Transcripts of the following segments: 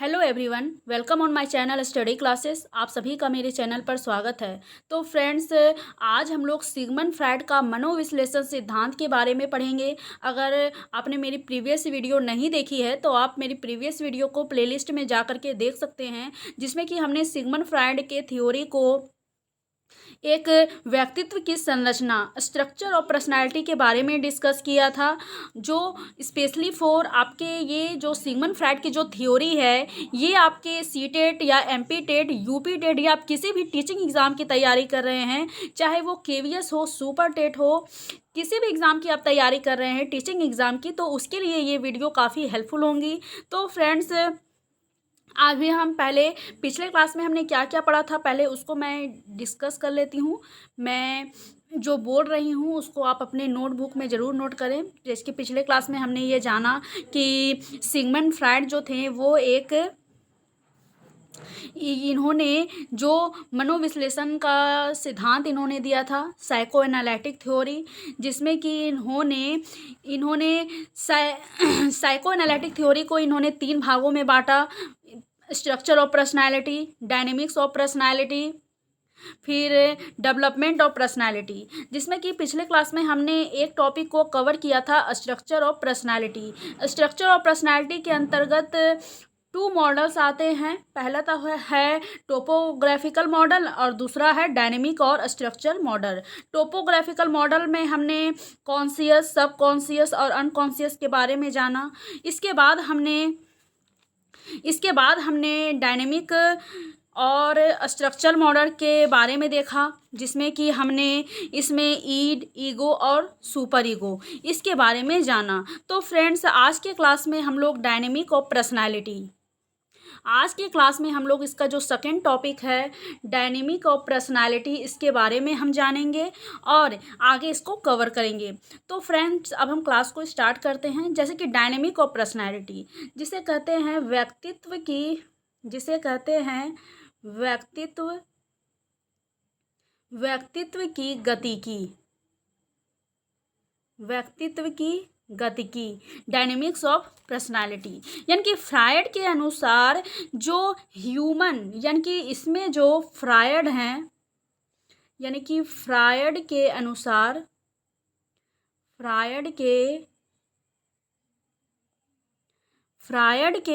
Hello everyone, welcome on my channel study classes. आप सभी का मेरे चैनल पर स्वागत है। तो फ्रेंड्स, आज हम लोग सिगमंड फ्रायड का मनोविश्लेषण सिद्धांत के बारे में पढ़ेंगे। अगर आपने मेरी प्रीवियस वीडियो नहीं देखी है तो आप मेरी प्रीवियस वीडियो को प्लेलिस्ट में जा करके देख सकते हैं, जिसमें कि हमने सिगमंड फ्रायड के थ्योरी को एक व्यक्तित्व की संरचना, स्ट्रक्चर और पर्सनालिटी के बारे में डिस्कस किया था, जो स्पेशली फॉर आपके ये जो सिगमंड फ्रायड की जो थ्योरी है, ये आपके सीटेट या एमपी टेट, यूपी टेट या आप किसी भी टीचिंग एग्ज़ाम की तैयारी कर रहे हैं, चाहे वो केवीएस हो, सुपर टेट हो, किसी भी एग्ज़ाम की आप तैयारी कर रहे हैं टीचिंग एग्ज़ाम की, तो उसके लिए ये वीडियो काफ़ी हेल्पफुल होंगी। तो फ्रेंड्स, आज भी हम पहले पिछले क्लास में हमने क्या क्या पढ़ा था, पहले उसको मैं डिस्कस कर लेती हूँ। मैं जो बोल रही हूँ उसको आप अपने नोटबुक में ज़रूर नोट करें। जैसे कि पिछले क्लास में हमने ये जाना कि सिगमंड फ्रायड जो थे वो इन्होंने जो मनोविश्लेषण का सिद्धांत इन्होंने दिया था, साइको एनालिटिक थ्योरी, जिसमें कि इन्होंने साइको एनालिटिक थ्योरी को इन्होंने 3 भागों में बांटा: structure of personality, dynamics of personality, फिर डेवलपमेंट ऑफ पर्सनालिटी। जिसमें कि पिछले क्लास में हमने एक टॉपिक को कवर किया था, structure of personality. Structure of personality के अंतर्गत 2 मॉडल्स आते हैं। पहला तो है टोपोग्राफिकल मॉडल और दूसरा है डायनेमिक और स्ट्रक्चर मॉडल। टोपोग्राफिकल मॉडल में हमने कॉन्शियस, सबकॉन्शियस और अनकॉन्शियस के बारे में जाना। इसके बाद हमने डायनेमिक और स्ट्रक्चर मॉडल के बारे में देखा, जिसमें कि हमने इसमें ईड, ईगो और सुपर ईगो, इसके बारे में जाना। तो फ्रेंड्स, आज के क्लास में हम लोग डायनेमिक ऑफ पर्सनालिटी, आज के क्लास में हम लोग इसका जो सेकंड टॉपिक है डायनेमिक ऑफ पर्सनालिटी, इसके बारे में हम जानेंगे और आगे इसको कवर करेंगे। तो फ्रेंड्स, अब हम क्लास को स्टार्ट करते हैं। जैसे कि डायनेमिक ऑफ पर्सनालिटी, जिसे कहते हैं व्यक्तित्व की गति की डायनेमिक्स ऑफ पर्सनालिटी। यानी कि फ्रायड के अनुसार जो ह्यूमन, यानी कि इसमें जो फ्रायड हैं, यानी कि फ्रायड के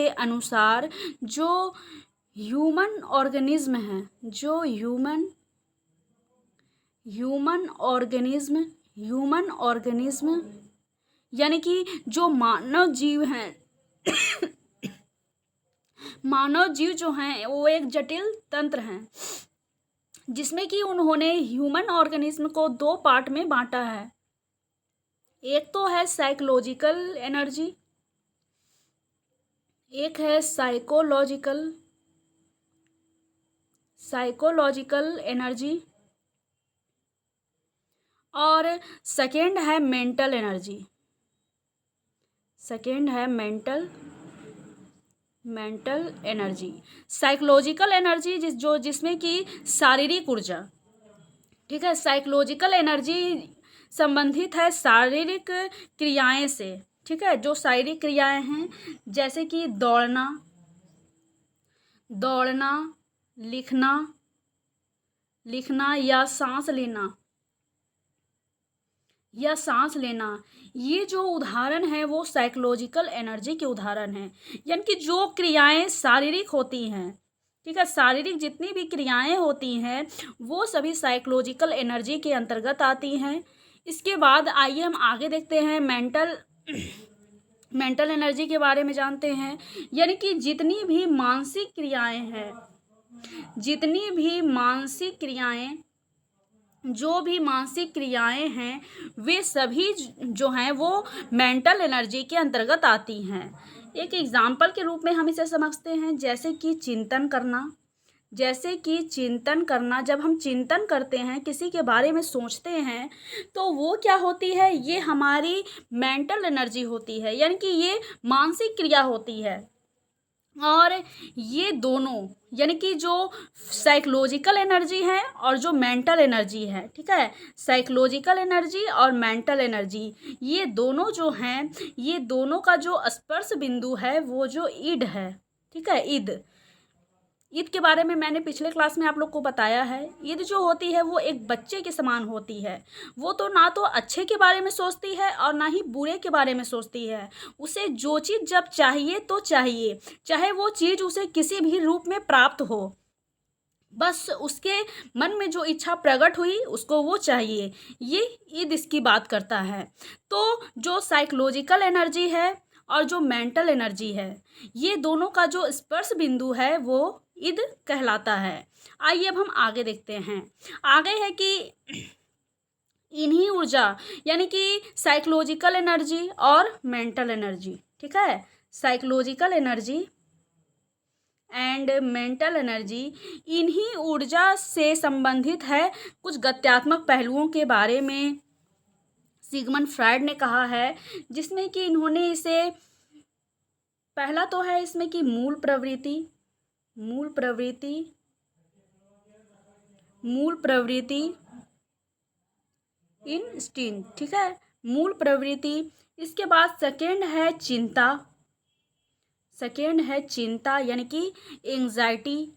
अनुसार जो ह्यूमन ऑर्गेनिज्म हैं, ह्यूमन ऑर्गेनिज्म यानी कि जो मानव जीव जो हैं वो एक जटिल तंत्र हैं, जिसमें कि उन्होंने ह्यूमन ऑर्गेनिज्म को 2 पार्ट में बांटा है। एक तो है साइकोलॉजिकल एनर्जी, एक है साइकोलॉजिकल एनर्जी, और सेकेंड है मेंटल एनर्जी। साइकोलॉजिकल एनर्जी जिसमें कि शारीरिक ऊर्जा, ठीक है। साइकोलॉजिकल एनर्जी संबंधित है शारीरिक क्रियाएं से, ठीक है। जो शारीरिक क्रियाएं हैं, जैसे कि दौड़ना, लिखना या सांस लेना, ये जो उदाहरण है वो साइकोलॉजिकल एनर्जी के उदाहरण हैं। यानी कि जो क्रियाएं शारीरिक होती हैं, ठीक है, शारीरिक जितनी भी क्रियाएं होती हैं वो सभी साइकोलॉजिकल एनर्जी के अंतर्गत आती हैं। इसके बाद आइए हम आगे देखते हैं, मेंटल एनर्जी के बारे में जानते हैं। यानी कि जितनी भी मानसिक क्रियाएं हैं, वे सभी जो हैं वो मेंटल एनर्जी के अंतर्गत आती हैं। एक एग्जाम्पल के रूप में हम इसे समझते हैं, जैसे कि चिंतन करना। जब हम चिंतन करते हैं, किसी के बारे में सोचते हैं, तो वो क्या होती है, ये हमारी मेंटल एनर्जी होती है, यानी कि ये मानसिक क्रिया होती है। और ये दोनों, यानी कि जो साइकोलॉजिकल एनर्जी है और जो मेंटल एनर्जी है, ठीक है, साइकोलॉजिकल एनर्जी और मेंटल एनर्जी, ये दोनों जो हैं, ये दोनों का जो स्पर्श बिंदु है वो जो ईड है, ठीक है। ईद ईद के बारे में मैंने पिछले क्लास में आप लोग को बताया है। ईद जो होती है वो एक बच्चे के समान होती है। वो तो ना तो अच्छे के बारे में सोचती है और ना ही बुरे के बारे में सोचती है। उसे जो चीज़ जब चाहिए तो चाहिए, चाहे वो चीज़ उसे किसी भी रूप में प्राप्त हो, बस उसके मन में जो इच्छा प्रकट हुई उसको वो चाहिए। ये ईद इसकी बात करता है। तो जो साइकोलॉजिकल एनर्जी है और जो मेंटल एनर्जी है, ये दोनों का जो स्पर्श बिंदु है वो ईद कहलाता है। आइए अब हम आगे देखते हैं। आगे है कि इन्हीं ऊर्जा यानी कि साइकोलॉजिकल एनर्जी और मेंटल एनर्जी, ठीक है, psychological energy and mental energy, इन्हीं ऊर्जा से संबंधित है कुछ गत्यात्मक पहलुओं के बारे में सिगमंड फ्रायड ने कहा है, जिसमें कि इन्होंने इसे, पहला तो है इसमें कि मूल प्रवृत्ति, मूल प्रवृत्ति, मूल प्रवृत्ति इंस्टिंक्ट, ठीक है, मूल प्रवृत्ति। इसके बाद सेकेंड है चिंता, सेकेंड है चिंता यानी कि एंजाइटी,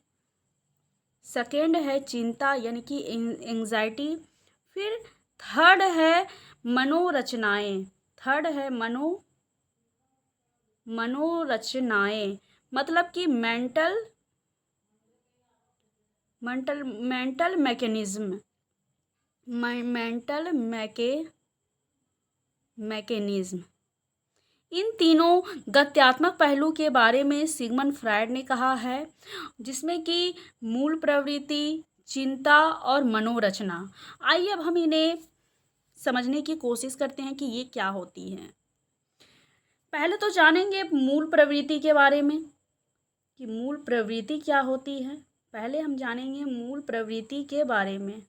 सेकेंड है चिंता यानी कि एंजाइटी। फिर थर्ड है मनोरचनाएं, थर्ड है मनोरचनाएं, मतलब कि मेंटल मैकेनिज्म, मेंटल मैकेनिज्म। इन तीनों गत्यात्मक पहलू के बारे में सिगमंड फ्रायड ने कहा है, जिसमें कि मूल प्रवृत्ति, चिंता और मनोरचना। आइए अब हम इन्हें समझने की कोशिश करते हैं कि ये क्या होती हैं। पहले तो जानेंगे मूल प्रवृत्ति के बारे में कि मूल प्रवृत्ति क्या होती है। पहले हम जानेंगे मूल प्रवृत्ति के बारे में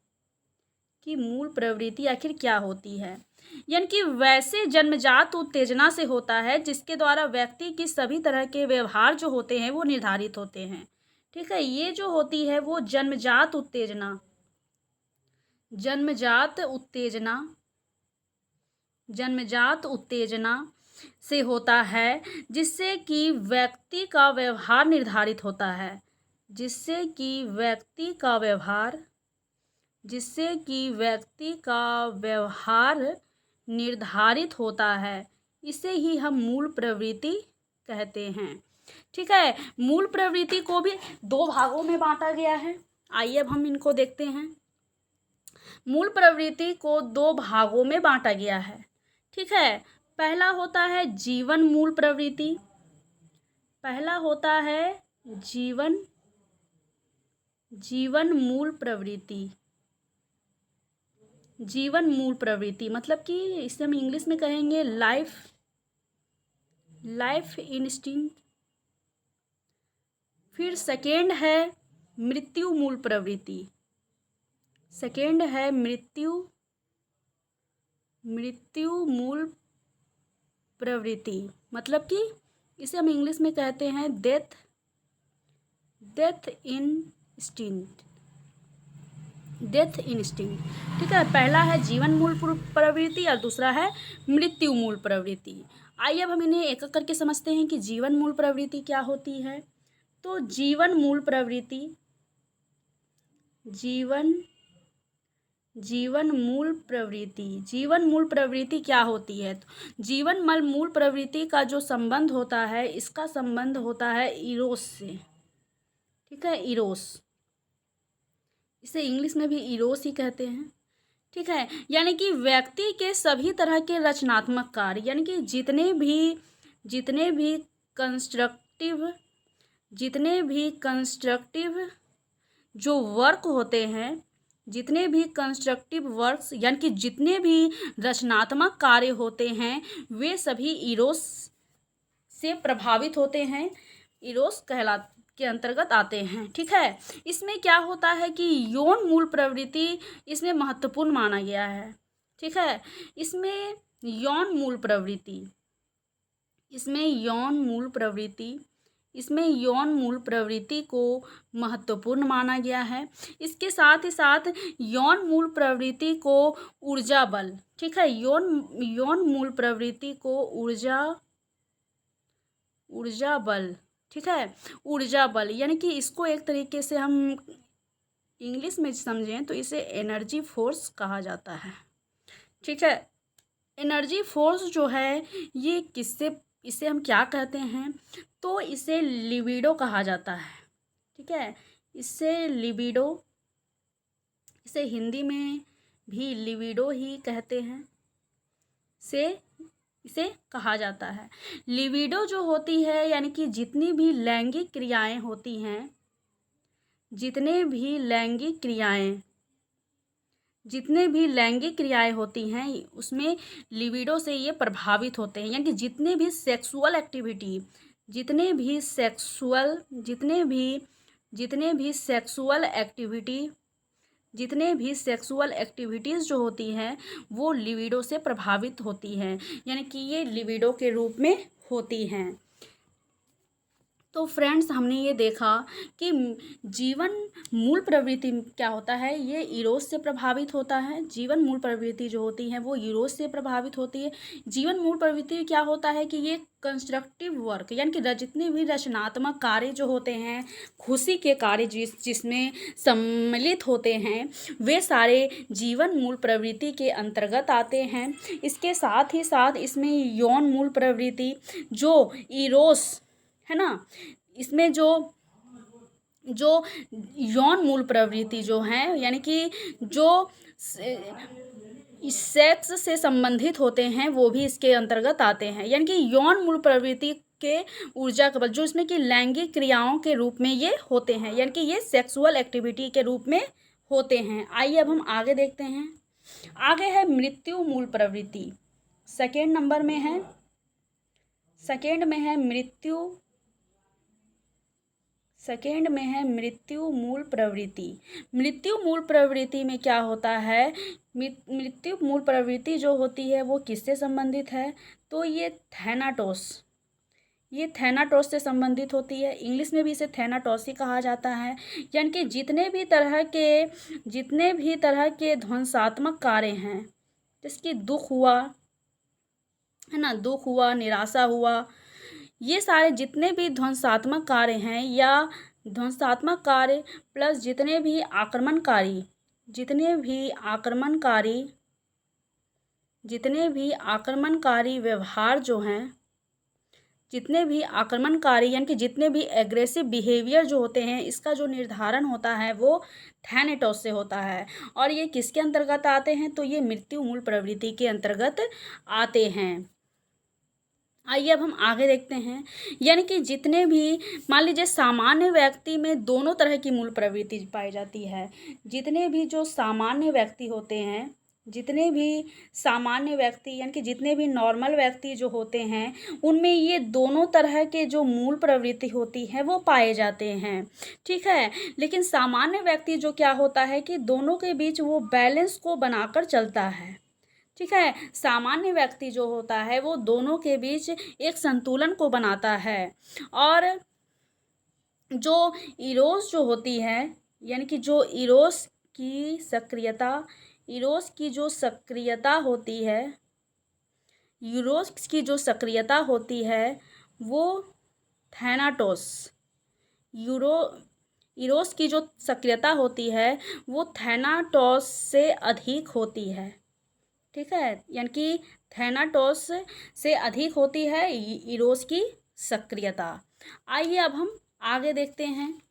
कि मूल प्रवृत्ति आखिर क्या होती है। यानी कि वैसे जन्मजात उत्तेजना से होता है जिसके द्वारा व्यक्ति की सभी तरह के व्यवहार जो होते हैं वो निर्धारित होते हैं, ठीक है। ये जो होती है वो जन्मजात उत्तेजना, जन्मजात उत्तेजना, जन्मजात उत्तेजना से होता है, जिससे कि व्यक्ति का व्यवहार निर्धारित होता है, जिससे कि व्यक्ति का व्यवहार, जिससे कि व्यक्ति का व्यवहार निर्धारित होता है। इसे ही हम मूल प्रवृत्ति कहते हैं, ठीक है। मूल प्रवृत्ति को भी दो भागों में बांटा गया है। आइए अब हम इनको देखते हैं। मूल प्रवृत्ति को दो भागों में बांटा गया है, ठीक है। पहला होता है जीवन मूल प्रवृत्ति, पहला होता है जीवन मूल प्रवृत्ति, जीवन मूल प्रवृत्ति, मतलब कि इसे हम इंग्लिश में कहेंगे लाइफ इंस्टिंक्ट। फिर सेकेंड है मृत्यु मूल प्रवृत्ति, सेकेंड है मृत्यु मूल प्रवृत्ति, मतलब कि इसे हम इंग्लिश में कहते हैं डेथ इंस्टिंक्ट, डेथ इंस्टिंक्ट, ठीक है। पहला है जीवन मूल प्रवृत्ति और दूसरा है मृत्यु मूल प्रवृत्ति। आइए अब हम इन्हें एक एक करके समझते हैं कि जीवन मूल प्रवृत्ति क्या होती है। तो जीवन मूल प्रवृत्ति, जीवन मूल प्रवृत्ति, जीवन मूल प्रवृत्ति क्या होती है। तो जीवन मूल प्रवृत्ति का जो संबंध होता है, इसका संबंध होता है इरोस से, ठीक है, इरोस, इसे इंग्लिश में भी इरोस ही कहते हैं, ठीक है। यानी कि व्यक्ति के सभी तरह के रचनात्मक कार्य, यानी कि जितने भी कंस्ट्रक्टिव जो वर्क होते हैं, जितने भी कंस्ट्रक्टिव वर्क्स यानी कि जितने भी रचनात्मक कार्य होते हैं, वे सभी इरोस से प्रभावित होते हैं, इरोस के अंतर्गत आते हैं, ठीक है। इसमें क्या होता है कि यौन मूल प्रवृत्ति इसमें महत्वपूर्ण माना गया है, ठीक है। इसमें यौन मूल प्रवृत्ति, इसमें यौन मूल प्रवृत्ति को महत्वपूर्ण माना गया है। इसके साथ ही साथ यौन मूल प्रवृत्ति को ऊर्जा बल, ठीक है, यौन मूल प्रवृत्ति को ऊर्जा बल ठीक है। ऊर्जा बल, यानी कि इसको एक तरीके से हम इंग्लिश में समझें तो इसे एनर्जी फोर्स कहा जाता है। ठीक है। एनर्जी फोर्स जो है ये इसे हम क्या कहते हैं, तो इसे लिबिडो कहा जाता है। ठीक है। इसे हिंदी में भी लिबिडो ही कहते हैं, से इसे कहा जाता है। लिबिडो जो होती है, यानी कि जितनी भी लैंगिक क्रियाएं होती हैं, जितने भी लैंगिक क्रियाएं होती हैं उसमें लिबिडो से ये प्रभावित होते हैं। यानी कि जितने भी सेक्सुअल एक्टिविटीज़ जो होती हैं वो लिबिडो से प्रभावित होती हैं, यानी कि ये लिबिडो के रूप में होती हैं। तो फ्रेंड्स, हमने ये देखा कि जीवन मूल प्रवृत्ति क्या होता है, ये इरोस से प्रभावित होता है। जीवन मूल प्रवृत्ति जो होती है वो इरोस से प्रभावित होती है। जीवन मूल प्रवृत्ति क्या होता है कि ये कंस्ट्रक्टिव वर्क, यानी कि जितने भी रचनात्मक कार्य जो होते हैं, खुशी के कार्य जिसमें सम्मिलित होते हैं, वे सारे जीवन मूल प्रवृत्ति के अंतर्गत आते हैं। इसके साथ ही साथ इसमें यौन मूल प्रवृत्ति जो इरोस है ना, इसमें जो यौन मूल प्रवृत्ति जो है, यानी कि जो सेक्स से संबंधित होते हैं, वो भी इसके अंतर्गत आते हैं। यानी कि यौन मूल प्रवृत्ति के ऊर्जा के बल जो इसमें कि लैंगिक क्रियाओं के रूप में ये होते हैं, यानी कि ये सेक्सुअल एक्टिविटी के रूप में होते हैं। आइए अब हम आगे देखते हैं। आगे है मृत्यु मूल प्रवृत्ति। सेकेंड में है मृत्यु मूल प्रवृत्ति। मृत्यु मूल प्रवृत्ति में क्या होता है, मृत्यु मूल प्रवृत्ति जो होती है वो किससे संबंधित है, तो ये थैनाटोस से संबंधित होती है। इंग्लिश में भी इसे थैनाटोस ही कहा जाता है। यानी कि जितने भी तरह के ध्वंसात्मक कार्य हैं, जिसकी दुख हुआ है ना, निराशा हुआ, ये सारे जितने भी ध्वंसात्मक कार्य हैं या ध्वंसात्मक कार्य प्लस जितने भी आक्रमणकारी व्यवहार जो हैं, यानी कि जितने भी एग्रेसिव बिहेवियर जो होते हैं, इसका जो निर्धारण होता है वो थैनाटोस से होता है। और ये किसके अंतर्गत आते हैं, तो ये मृत्यु मूल प्रवृत्ति के अंतर्गत आते हैं। आइए अब हम आगे देखते हैं। यानी कि जितने भी, मान लीजिए सामान्य व्यक्ति में दोनों तरह की मूल प्रवृत्ति पाई जाती है। जितने भी सामान्य व्यक्ति यानी कि जितने भी नॉर्मल व्यक्ति जो होते हैं, उनमें ये दोनों तरह के जो मूल प्रवृत्ति होती है वो पाए जाते हैं। ठीक है। लेकिन सामान्य व्यक्ति जो क्या होता है कि दोनों के बीच वो बैलेंस को बनाकर चलता है। ठीक है। सामान्य व्यक्ति जो होता है वो दोनों के बीच एक संतुलन को बनाता है। और जो इरोस जो होती है, यानी कि जो इरोस की जो सक्रियता होती है वो इरोस की जो सक्रियता होती है वो थैनाटोस से अधिक होती है। ठीक है। यानी कि थैनाटोस से अधिक होती है इरोस की सक्रियता। आइए अब हम आगे देखते हैं।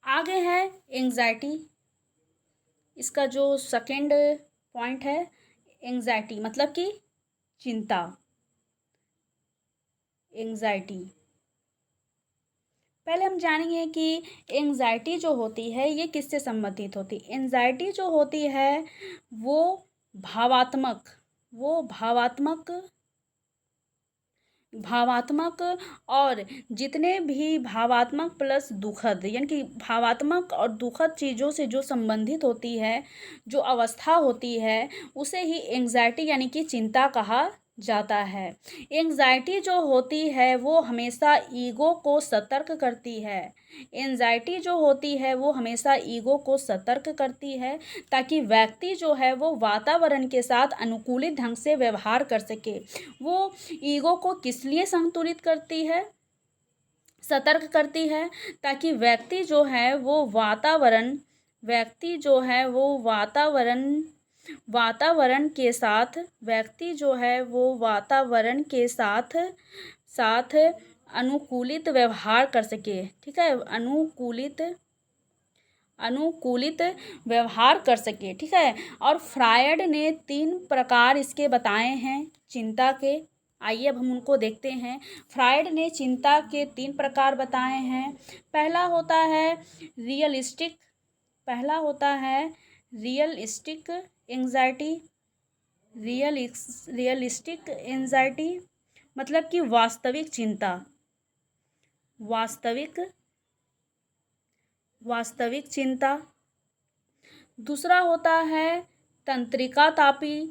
आगे है एंग्जाइटी। इसका जो सेकेंड पॉइंट है, एंग्जाइटी मतलब कि चिंता। पहले हम जानेंगे कि एंग्जाइटी जो होती है ये किससे संबंधित होती है। एंग्जाइटी जो होती है वो भावात्मक और जितने भी भावात्मक प्लस दुखद, यानी कि भावात्मक और दुखद चीज़ों से जो संबंधित होती है, जो अवस्था होती है, उसे ही एंग्जाइटी यानी कि चिंता कहा जाता है। एंग्जाइटी जो होती है वो हमेशा ईगो को सतर्क करती है। एंग्जाइटी जो होती है वो हमेशा ईगो को सतर्क करती है, ताकि व्यक्ति जो है वो वातावरण के साथ अनुकूलित ढंग से व्यवहार कर सके। वो ईगो को किस लिए संतुलित करती है, सतर्क करती है, ताकि व्यक्ति जो है वो वातावरण के साथ साथ अनुकूलित व्यवहार कर सके। ठीक है, अनुकूलित व्यवहार कर सके। ठीक है, और फ्रायड ने 3 प्रकार इसके बताए हैं चिंता के। आइए अब हम उनको देखते हैं। फ्रायड ने चिंता के 3 प्रकार बताए हैं। पहला होता है रियलिस्टिक एंग्जाइटी। रियलिस्टिक एंग्जाइटी मतलब कि वास्तविक चिंता। दूसरा होता है तंत्रिका तापी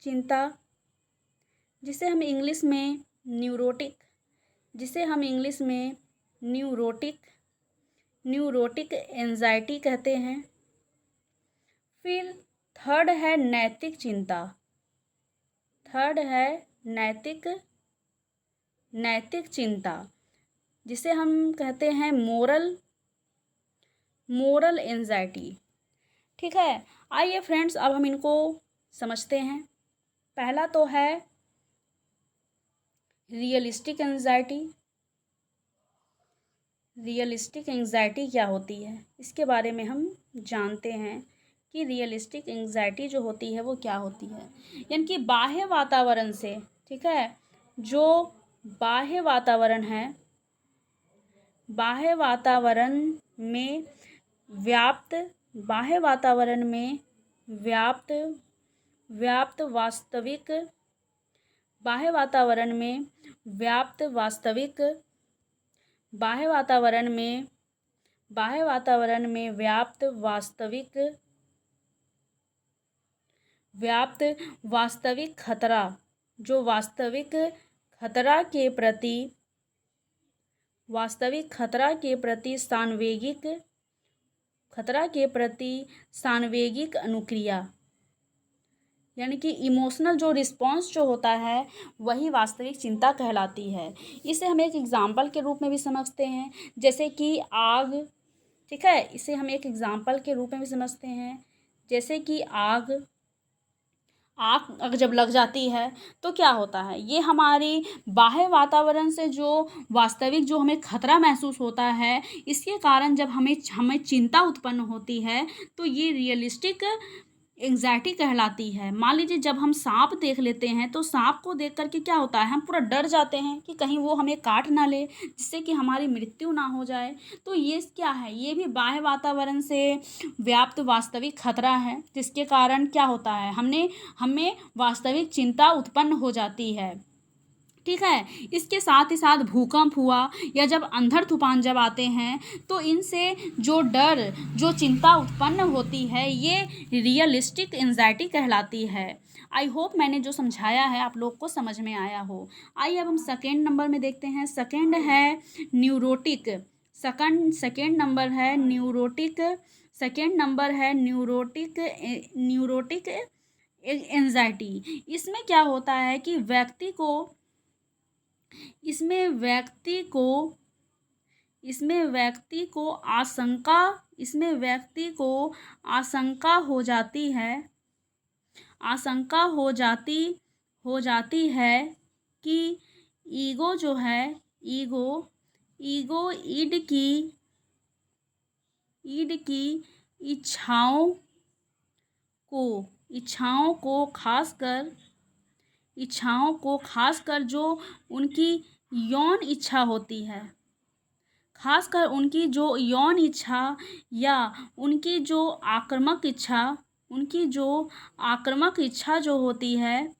चिंता, जिसे हम इंग्लिश में न्यूरोटिक एंजाइटी कहते हैं। फिर थर्ड है नैतिक चिंता, जिसे हम कहते हैं मोरल एंजाइटी। ठीक है, आइए फ्रेंड्स अब हम इनको समझते हैं। पहला तो है रियलिस्टिक एंजाइटी क्या होती है, इसके बारे में हम जानते हैं कि रियलिस्टिक एंजाइटी जो होती है वो क्या होती है। यानी कि बाह्य वातावरण से, ठीक है, जो बाह्य वातावरण है, बाह्य वातावरण में व्याप्त वास्तविक खतरा, जो वास्तविक खतरा के प्रति सांवेगिक अनुक्रिया, यानी कि इमोशनल जो रिस्पॉन्स जो होता है वही वास्तविक चिंता कहलाती है। इसे हम एक एग्जाम्पल के रूप में भी समझते हैं, जैसे कि आग। ठीक है, इसे हम एक एग्जाम्पल के रूप में भी समझते हैं, जैसे कि आग अगर जब लग जाती है तो क्या होता है, ये हमारी बाह्य वातावरण से जो वास्तविक जो हमें खतरा महसूस होता है, इसके कारण जब हमें चिंता उत्पन्न होती है तो ये रियलिस्टिक एंग्जाइटी कहलाती है। मान लीजिए जब हम सांप देख लेते हैं तो सांप को देख करके क्या होता है, हम पूरा डर जाते हैं कि कहीं वो हमें काट ना ले, जिससे कि हमारी मृत्यु ना हो जाए। तो ये क्या है, ये भी बाह्य वातावरण से व्याप्त वास्तविक खतरा है, जिसके कारण क्या होता है, हमें वास्तविक चिंता उत्पन्न हो जाती है। ठीक है, इसके साथ ही साथ भूकंप हुआ या जब अंधड़ तूफान जब आते हैं तो इनसे जो चिंता उत्पन्न होती है ये रियलिस्टिक एंजाइटी कहलाती है। आई होप मैंने जो समझाया है आप लोग को समझ में आया हो। आइए अब हम सेकेंड नंबर में देखते हैं। सेकेंड नंबर है न्यूरोटिक एंजाइटी। इसमें क्या होता है कि व्यक्ति को आशंका हो जाती है कि ईगो जो है ईगो ईड की इच्छाओं को खासकर जो उनकी यौन इच्छा होती है, खासकर उनकी जो यौन इच्छा या उनकी जो आक्रामक इच्छा जो होती है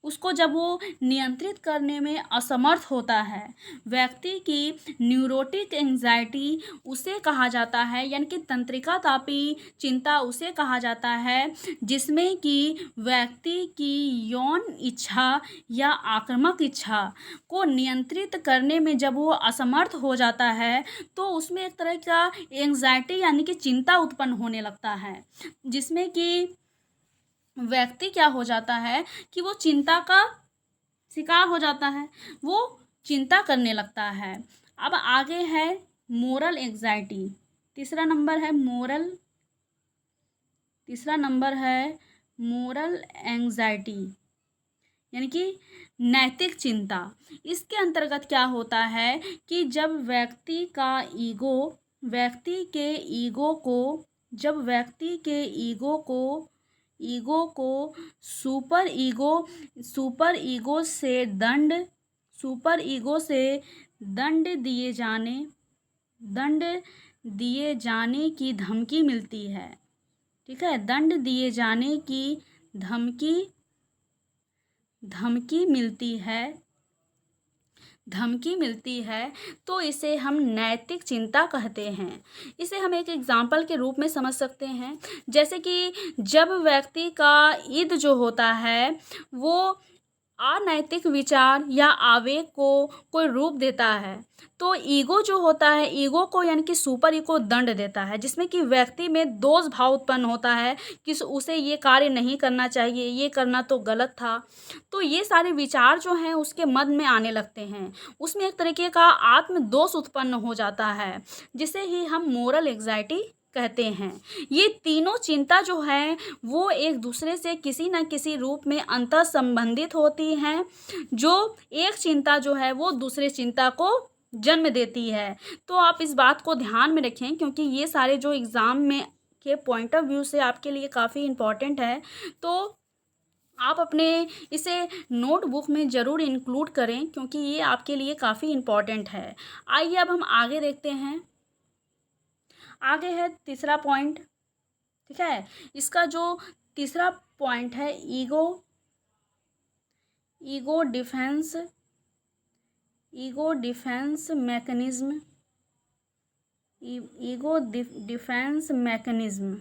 उसको जब वो नियंत्रित करने में असमर्थ होता है, व्यक्ति की न्यूरोटिक एंजाइटी उसे कहा जाता है, यानी कि तंत्रिका तापी चिंता उसे कहा जाता है, जिसमें कि व्यक्ति की यौन इच्छा या आक्रामक इच्छा को नियंत्रित करने में जब वो असमर्थ हो जाता है तो उसमें एक तरह का एंजाइटी यानी कि चिंता उत्पन्न होने लगता है, जिसमें कि व्यक्ति क्या हो जाता है कि वो चिंता का शिकार हो जाता है, वो चिंता करने लगता है। अब आगे है मोरल एंजाइटी। तीसरा नंबर है मोरल एंजाइटी, यानी कि नैतिक चिंता। इसके अंतर्गत क्या होता है कि जब व्यक्ति के ईगो को सुपर ईगो से दंड दिए जाने की धमकी मिलती है। ठीक है, दंड दिए जाने की धमकी मिलती है तो इसे हम नैतिक चिंता कहते हैं। इसे हम एक एग्जाम्पल के रूप में समझ सकते हैं, जैसे कि जब व्यक्ति का ईद जो होता है वो अनैतिक विचार या आवेग को कोई रूप देता है तो ईगो जो होता है, ईगो को यानी कि सुपर ईगो दंड देता है, जिसमें कि व्यक्ति में दोष भाव उत्पन्न होता है कि उसे ये कार्य नहीं करना चाहिए, ये करना तो गलत था। तो ये सारे विचार जो हैं उसके मन में आने लगते हैं, उसमें एक तरीके का आत्मदोष उत्पन्न हो जाता है, जिसे ही हम मोरल एंजाइटी कहते हैं। ये तीनों चिंता जो है वो एक दूसरे से किसी न किसी रूप में अंतर संबंधित होती हैं, जो एक चिंता जो है वो दूसरे चिंता को जन्म देती है। तो आप इस बात को ध्यान में रखें, क्योंकि ये सारे जो एग्ज़ाम में के पॉइंट ऑफ व्यू से आपके लिए काफ़ी इम्पॉर्टेंट है। तो आप अपने इसे नोटबुक में ज़रूर इंक्लूड करें, क्योंकि ये आपके लिए काफ़ी इम्पॉर्टेंट है। आइए अब हम आगे देखते हैं। आगे है तीसरा पॉइंट। ठीक है, इसका जो तीसरा पॉइंट है ईगो डिफेंस मैकेनिज्म।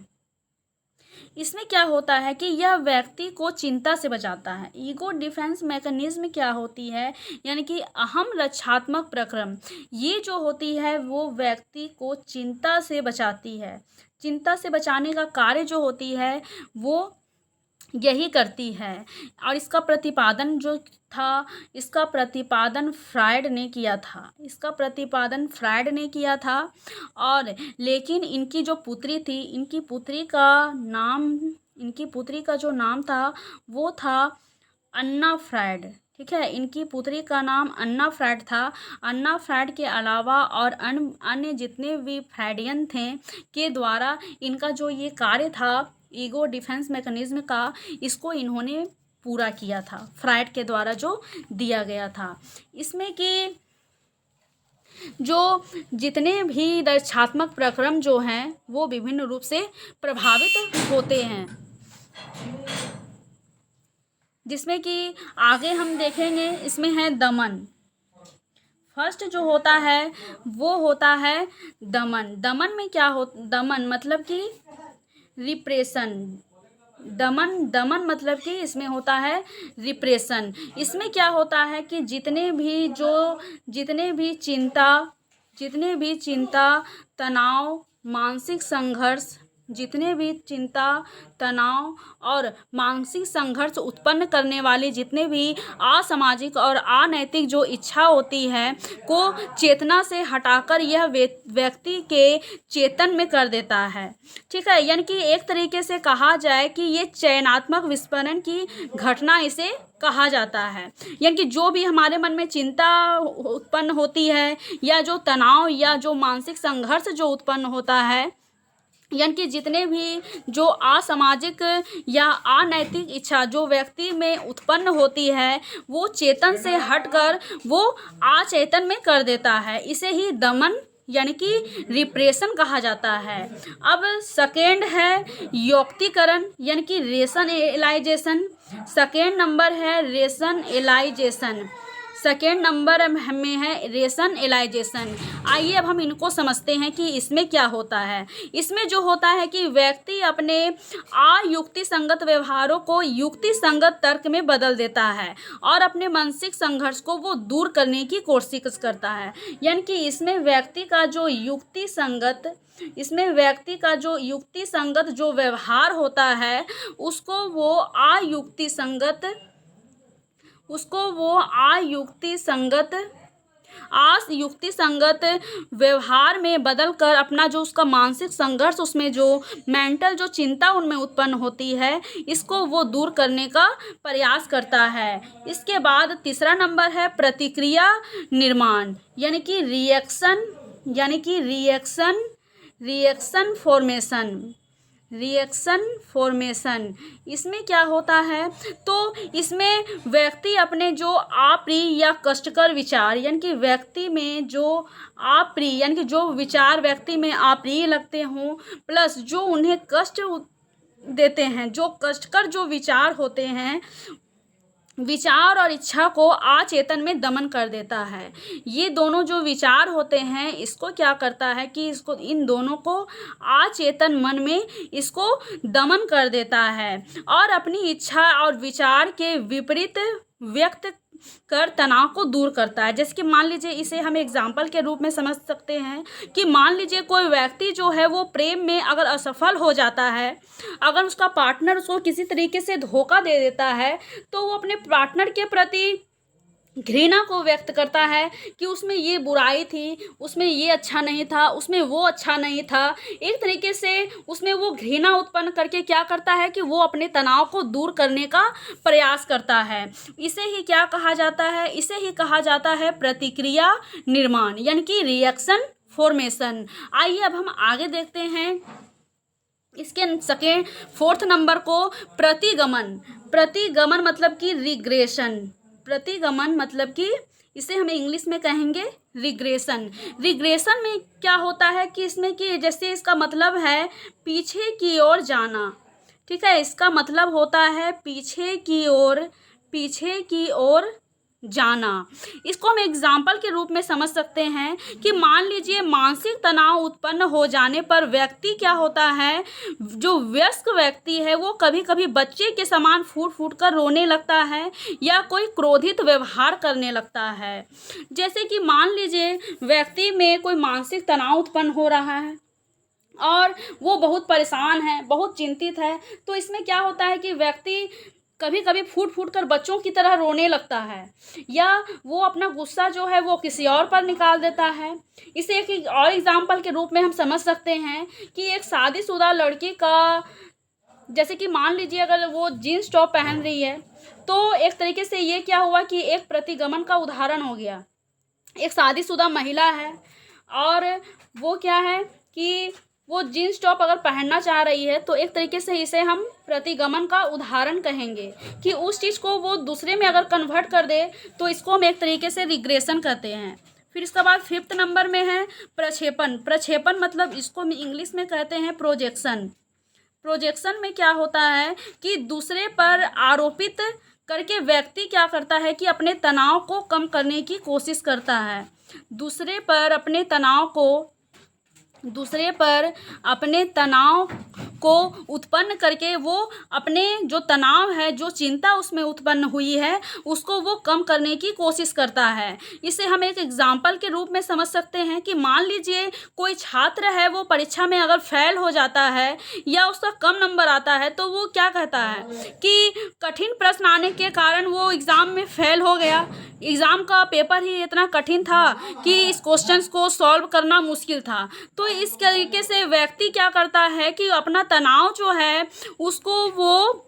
इसमें क्या होता है कि यह व्यक्ति को चिंता से बचाता है। ईगो डिफेंस मैकेनिज्म क्या होती है, यानी कि अहम रक्षात्मक प्रक्रम, ये जो होती है वो व्यक्ति को चिंता से बचाती है। चिंता से बचाने का कार्य जो होती है वो यही करती है। और इसका प्रतिपादन फ्रायड ने किया था। और लेकिन इनकी जो पुत्री थी, इनकी पुत्री का जो नाम था वो था अन्ना फ्रायड। ठीक है, इनकी पुत्री का नाम अन्ना फ्रायड था। अन्ना फ्रायड के अलावा और अन्य जितने भी फ्रायडियन थे के द्वारा इनका जो ये कार्य था ईगो डिफेंस मैकेनिज्म का, इसको इन्होंने पूरा किया था, फ्रायड के द्वारा जो दिया गया था। इसमें कि जो जितने भी रक्षात्मक प्रक्रम जो हैं वो विभिन्न रूप से प्रभावित होते हैं, जिसमें कि आगे हम देखेंगे। इसमें है दमन। फर्स्ट जो होता है वो होता है दमन। दमन में क्या दमन मतलब कि रिप्रेशन। दमन मतलब कि इसमें होता है रिप्रेशन। इसमें क्या होता है कि जितने भी चिंता, तनाव, मानसिक संघर्ष, और मानसिक संघर्ष उत्पन्न करने वाले जितने भी असामाजिक और अनैतिक जो इच्छा होती है को चेतना से हटाकर यह व्यक्ति के चेतन में कर देता है। ठीक है, यानी कि एक तरीके से कहा जाए कि ये चयनात्मक विस्फोटन की घटना इसे कहा जाता है। यानी कि जो भी हमारे मन में चिंता उत्पन्न होती है या जो तनाव या जो मानसिक संघर्ष जो उत्पन्न होता है, यानी कि जितने भी जो असामाजिक या अनैतिक इच्छा जो व्यक्ति में उत्पन्न होती है वो चेतन से हटकर वो अचेतन में कर देता है, इसे ही दमन यानी कि रिप्रेशन कहा जाता है। अब सेकेंड है यौक्तिकरण यानी कि रेशनलाइजेशन। सेकेंड नंबर है रेशनलाइजेशन, सेकेंड नंबर में है रेशनलाइजेशन। आइए अब हम इनको समझते हैं कि इसमें क्या होता है। इसमें जो होता है कि व्यक्ति अपने अयुक्ति संगत व्यवहारों को युक्ति संगत तर्क में बदल देता है और अपने मानसिक संघर्ष को वो दूर करने की कोशिश करता है। यानी कि इसमें व्यक्ति का जो युक्ति संगत जो व्यवहार होता है उसको वो अयुक्ति संगत व्यवहार में बदल कर अपना जो उसका मानसिक संघर्ष, उसमें जो मेंटल जो चिंता उनमें उत्पन्न होती है, इसको वो दूर करने का प्रयास करता है। इसके बाद तीसरा नंबर है प्रतिक्रिया निर्माण यानी कि रिएक्शन फॉर्मेशन। इसमें क्या होता है, तो इसमें व्यक्ति अपने जो अप्रिय या कष्टकर विचार यानी कि व्यक्ति में जो अप्रिय यानी कि जो विचार व्यक्ति में अप्रिय लगते हों प्लस जो उन्हें कष्ट देते हैं, जो कष्टकर जो विचार होते हैं, विचार और इच्छा को अचेतन में दमन कर देता है। ये दोनों जो विचार होते हैं इसको क्या करता है कि इन दोनों को अचेतन मन में इसको दमन कर देता है और अपनी इच्छा और विचार के विपरीत व्यक्त कर तनाव को दूर करता है। जैसे कि मान लीजिए, इसे हम एग्जाम्पल के रूप में समझ सकते हैं कि मान लीजिए कोई व्यक्ति जो है वो प्रेम में अगर असफल हो जाता है, अगर उसका पार्टनर उसको किसी तरीके से धोखा दे देता है तो वो अपने पार्टनर के प्रति घृणा को व्यक्त करता है कि उसमें ये बुराई थी, उसमें ये अच्छा नहीं था, उसमें वो अच्छा नहीं था। एक तरीके से उसमें वो घृणा उत्पन्न करके क्या करता है कि वो अपने तनाव को दूर करने का प्रयास करता है। इसे ही क्या कहा जाता है, इसे ही कहा जाता है प्रतिक्रिया निर्माण यानी कि रिएक्शन फॉर्मेशन। आइए अब हम आगे देखते हैं इसके फोर्थ नंबर को प्रतिगमन मतलब कि रिग्रेशन। प्रतिगमन मतलब कि इसे हम इंग्लिश में कहेंगे रिग्रेशन। रिग्रेशन में क्या होता है कि इसमें कि जैसे इसका मतलब है पीछे की ओर जाना, ठीक है, इसका मतलब होता है पीछे की ओर जाना। इसको हम एग्जाम्पल के रूप में समझ सकते हैं कि मान लीजिए मानसिक तनाव उत्पन्न हो जाने पर व्यक्ति क्या होता है, जो वयस्क व्यक्ति है वो कभी कभी बच्चे के समान फूट फूट कर रोने लगता है या कोई क्रोधित व्यवहार करने लगता है। जैसे कि मान लीजिए व्यक्ति में कोई मानसिक तनाव उत्पन्न हो रहा है और वो बहुत परेशान है, बहुत चिंतित है, तो इसमें क्या होता है कि व्यक्ति कभी कभी फूट फूट कर बच्चों की तरह रोने लगता है या वो अपना गुस्सा जो है वो किसी और पर निकाल देता है। इसे एक और एग्जाम्पल के रूप में हम समझ सकते हैं कि एक शादीशुदा लड़की का, जैसे कि मान लीजिए अगर वो जीन्स टॉप पहन रही है तो एक तरीके से ये क्या हुआ कि एक प्रतिगमन का उदाहरण हो गया। एक शादीशुदा महिला है और वो क्या है कि वो जीन्स टॉप अगर पहनना चाह रही है तो एक तरीके से इसे हम प्रतिगमन का उदाहरण कहेंगे कि उस चीज़ को वो दूसरे में अगर कन्वर्ट कर दे तो इसको हम एक तरीके से रिग्रेशन कहते हैं। फिर इसके बाद फिफ्थ नंबर में है प्रक्षेपण मतलब इसको हम इंग्लिश में कहते हैं प्रोजेक्शन। प्रोजेक्शन में क्या होता है कि दूसरे पर आरोपित करके व्यक्ति क्या करता है कि अपने तनाव को कम करने की कोशिश करता है। दूसरे पर अपने तनाव को उत्पन्न करके वो अपने जो तनाव है, जो चिंता उसमें उत्पन्न हुई है, उसको वो कम करने की कोशिश करता है। इसे हम एक एग्जाम्पल के रूप में समझ सकते हैं कि मान लीजिए कोई छात्र है, वो परीक्षा में अगर फेल हो जाता है या उसका कम नंबर आता है तो वो क्या कहता है कि कठिन प्रश्न आने के कारण वो एग्ज़ाम में फेल हो गया, एग्ज़ाम का पेपर ही इतना कठिन था कि इस क्वेश्चंस को सॉल्व करना मुश्किल था। तो इस तरीके से व्यक्ति क्या करता है कि अपना तनाव जो है उसको वो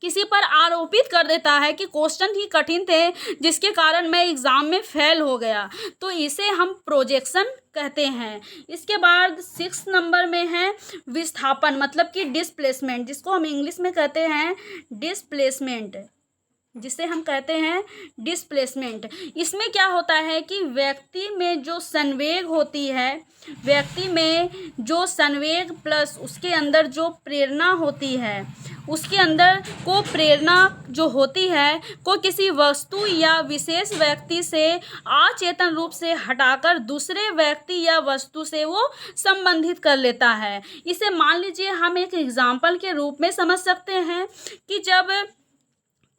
किसी पर आरोपित कर देता है कि क्वेश्चन ही कठिन थे जिसके कारण मैं एग्ज़ाम में फेल हो गया। तो इसे हम प्रोजेक्शन कहते हैं। इसके बाद 6 नंबर में है विस्थापन मतलब कि डिस्प्लेसमेंट, जिसको हम इंग्लिश में कहते हैं डिस्प्लेसमेंट। जिसे हम कहते हैं डिस्प्लेसमेंट। इसमें क्या होता है कि व्यक्ति में जो संवेग होती है, व्यक्ति में जो संवेग प्लस उसके अंदर जो प्रेरणा होती है, उसके अंदर को प्रेरणा जो होती है को किसी वस्तु या विशेष व्यक्ति से अचेतन रूप से हटाकर दूसरे व्यक्ति या वस्तु से वो संबंधित कर लेता है। इसे मान लीजिए हम एक एग्जाम्पल के रूप में समझ सकते हैं कि जब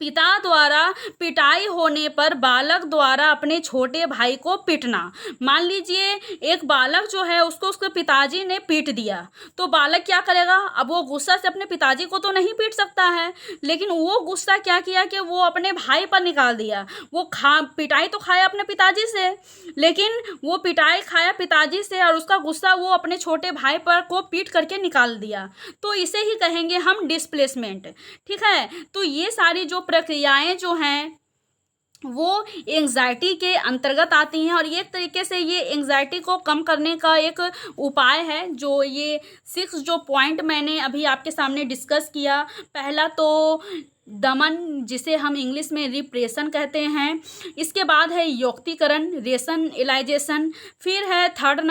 पिता द्वारा पिटाई होने पर बालक द्वारा अपने छोटे भाई को पीटना। मान लीजिए एक बालक जो है उसको उसके पिताजी ने पीट दिया, तो बालक क्या करेगा? अब वो गुस्सा से अपने पिताजी को तो नहीं पीट सकता है, लेकिन वो गुस्सा क्या किया कि वो अपने भाई पर निकाल दिया। वो पिटाई तो खाया अपने पिताजी से, लेकिन वो पिटाई खाया पिताजी से और उसका गुस्सा वो अपने छोटे भाई पर को पीट करके निकाल दिया। तो इसे ही कहेंगे हम डिस्प्लेसमेंट। ठीक है, तो ये सारी जो प्रक्रियाएं जो हैं वो एंग्जाइटी के अंतर्गत आती हैं और एक तरीके से ये एंग्जाइटी को कम करने का एक उपाय है। जो ये 6 जो पॉइंट मैंने अभी आपके सामने डिस्कस किया, पहला तो दमन, जिसे हम इंग्लिश में रिप्रेशन कहते हैं। इसके बाद है युक्तिकरण, रेशनलाइजेशन। फिर है थर्ड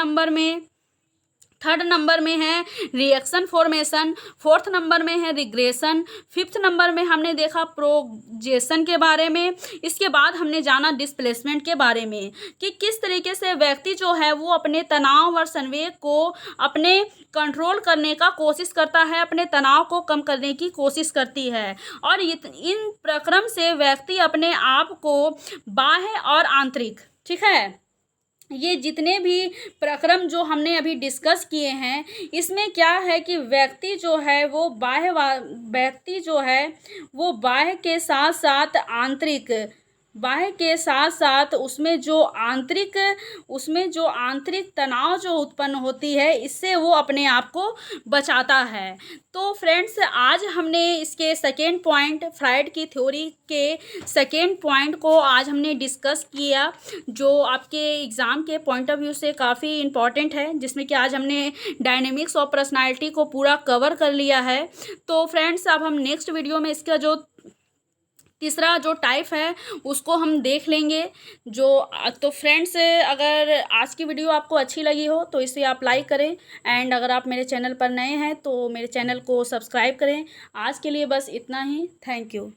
नंबर में है रिएक्शन फॉर्मेशन। फोर्थ नंबर में है रिग्रेशन। फिफ्थ नंबर में हमने देखा प्रोजेक्शन के बारे में। इसके बाद हमने जाना डिस्प्लेसमेंट के बारे में कि किस तरीके से व्यक्ति जो है वो अपने तनाव और संवेग को अपने कंट्रोल करने का कोशिश करता है, अपने तनाव को कम करने की कोशिश करती है। और इन प्रक्रम से व्यक्ति अपने आप को बाह्य और आंतरिक, ठीक है, ये जितने भी प्रक्रम जो हमने अभी डिस्कस किए हैं, इसमें क्या है कि व्यक्ति जो है वो बाह्य के साथ साथ आंतरिक, बाह्य के साथ साथ उसमें जो आंतरिक तनाव जो उत्पन्न होती है, इससे वो अपने आप को बचाता है। तो फ्रेंड्स, आज हमने इसके सेकेंड पॉइंट, फ्राइड की थ्योरी के सेकेंड पॉइंट को आज हमने डिस्कस किया, जो आपके एग्ज़ाम के पॉइंट ऑफ व्यू से काफ़ी इम्पॉर्टेंट है, जिसमें कि आज हमने डायनेमिक्स ऑफ पर्सनालिटी को पूरा कवर कर लिया है। तो फ्रेंड्स, अब हम नेक्स्ट वीडियो में इसका जो तीसरा जो टाइप है उसको हम देख लेंगे। तो फ्रेंड्स, अगर आज की वीडियो आपको अच्छी लगी हो तो इसे आप लाइक करें, एंड अगर आप मेरे चैनल पर नए हैं तो मेरे चैनल को सब्सक्राइब करें। आज के लिए बस इतना ही। Thank you.